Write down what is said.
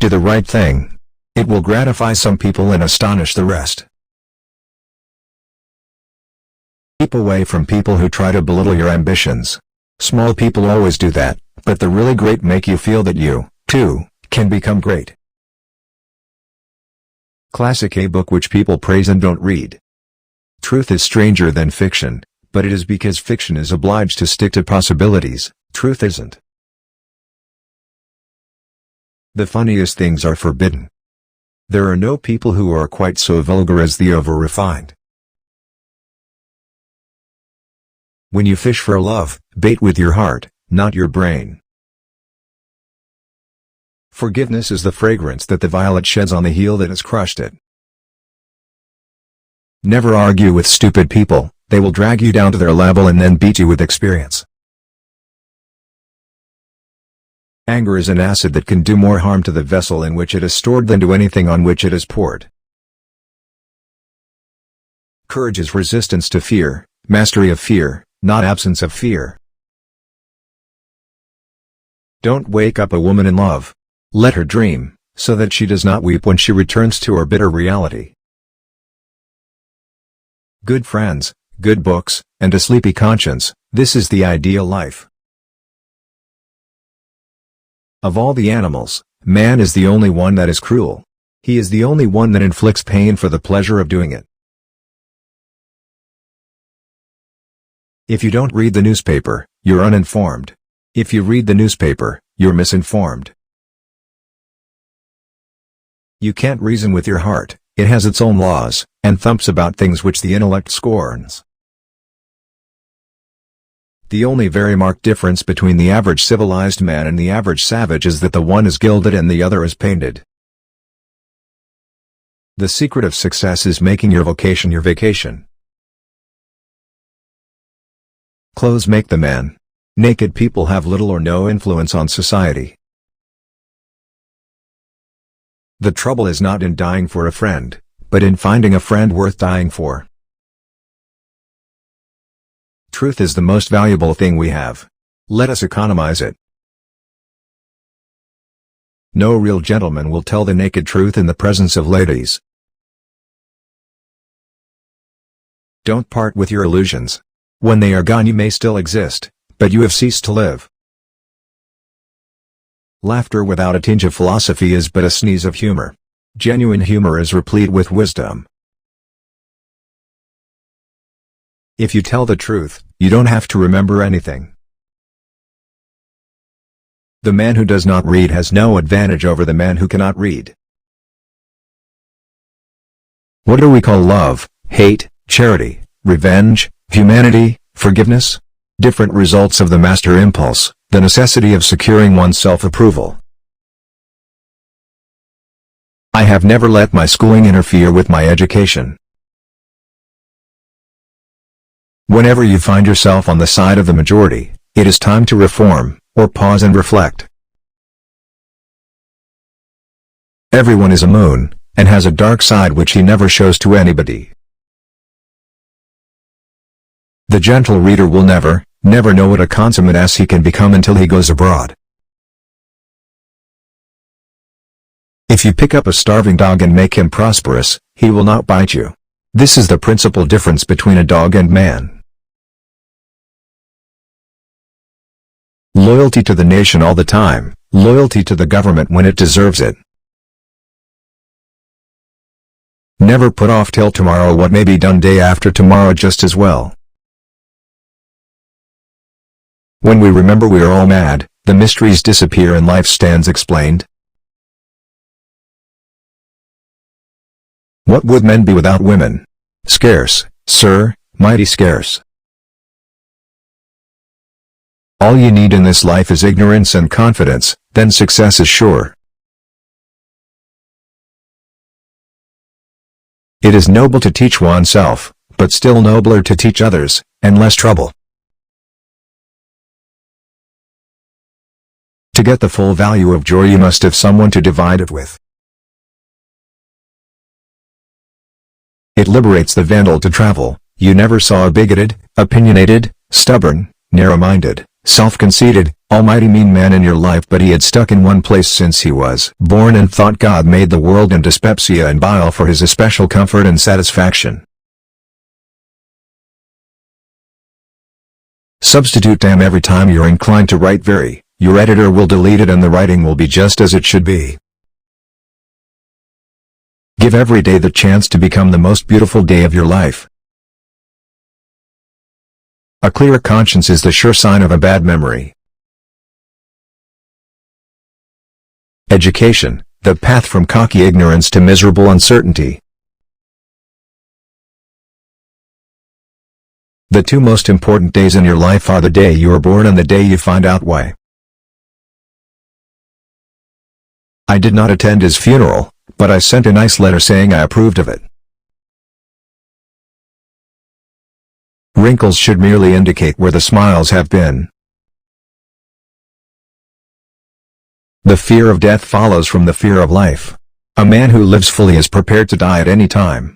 Do the right thing. It will gratify some people and astonish the rest. Keep away from people who try to belittle your ambitions. Small people always do that, but the really great make you feel that you, too, can become great. Classic A book which people praise and don't read. Truth is stranger than fiction, but it is because fiction is obliged to stick to possibilities, truth isn't. The funniest things are forbidden. There are no people who are quite so vulgar as the over-refined. When you fish for love, bait with your heart, not your brain. Forgiveness is the fragrance that the violet sheds on the heel that has crushed it. Never argue with stupid people, they will drag you down to their level and then beat you with experience. Anger is an acid that can do more harm to the vessel in which it is stored than to anything on which it is poured. Courage is resistance to fear, mastery of fear, not absence of fear. Don't wake up a woman in love. Let her dream, so that she does not weep when she returns to her bitter reality. Good friends, good books, and a sleepy conscience, this is the ideal life. Of all the animals, man is the only one that is cruel. He is the only one that inflicts pain for the pleasure of doing it. If you don't read the newspaper, you're uninformed. If you read the newspaper, you're misinformed. You can't reason with your heart, it has its own laws, and thumps about things which the intellect scorns. The only very marked difference between the average civilized man and the average savage is that the one is gilded and the other is painted. The secret of success is making your vocation your vacation. Clothes make the man. Naked people have little or no influence on society. The trouble is not in dying for a friend, but in finding a friend worth dying for. Truth is the most valuable thing we have. Let us economize it. No real gentleman will tell the naked truth in the presence of ladies. Don't part with your illusions. When they are gone you may still exist, but you have ceased to live. Laughter without a tinge of philosophy is but a sneeze of humor. Genuine humor is replete with wisdom. If you tell the truth, you don't have to remember anything. The man who does not read has no advantage over the man who cannot read. What do we call love, hate, charity, revenge, humanity, forgiveness? Different results of the master impulse, the necessity of securing one's self-approval. I have never let my schooling interfere with my education. Whenever you find yourself on the side of the majority, it is time to reform, or pause and reflect. Everyone is a moon, and has a dark side which he never shows to anybody. The gentle reader will never know what a consummate ass he can become until he goes abroad. If you pick up a starving dog and make him prosperous, he will not bite you. This is the principal difference between a dog and man. Loyalty to the nation all the time, loyalty to the government when it deserves it. Never put off till tomorrow what may be done day after tomorrow just as well. When we remember we are all mad, the mysteries disappear and life stands explained. What would men be without women? Scarce, sir, mighty scarce. All you need in this life is ignorance and confidence, then success is sure. It is noble to teach oneself, but still nobler to teach others, and less trouble. To get the full value of joy you must have someone to divide it with. It liberates the vandal to travel. You never saw a bigoted, opinionated, stubborn, narrow-minded, self-conceited, almighty mean man in your life, but he had stuck in one place since he was born and thought God made the world and dyspepsia and bile for his especial comfort and satisfaction. Substitute damn every time you're inclined to write very. Your editor will delete it and the writing will be just as it should be. Give every day the chance to become the most beautiful day of your life. A clear conscience is the sure sign of a bad memory. Education, the path from cocky ignorance to miserable uncertainty. The two most important days in your life are the day you are born and the day you find out why. I did not attend his funeral, but I sent a nice letter saying I approved of it. Wrinkles should merely indicate where the smiles have been. The fear of death follows from the fear of life. A man who lives fully is prepared to die at any time.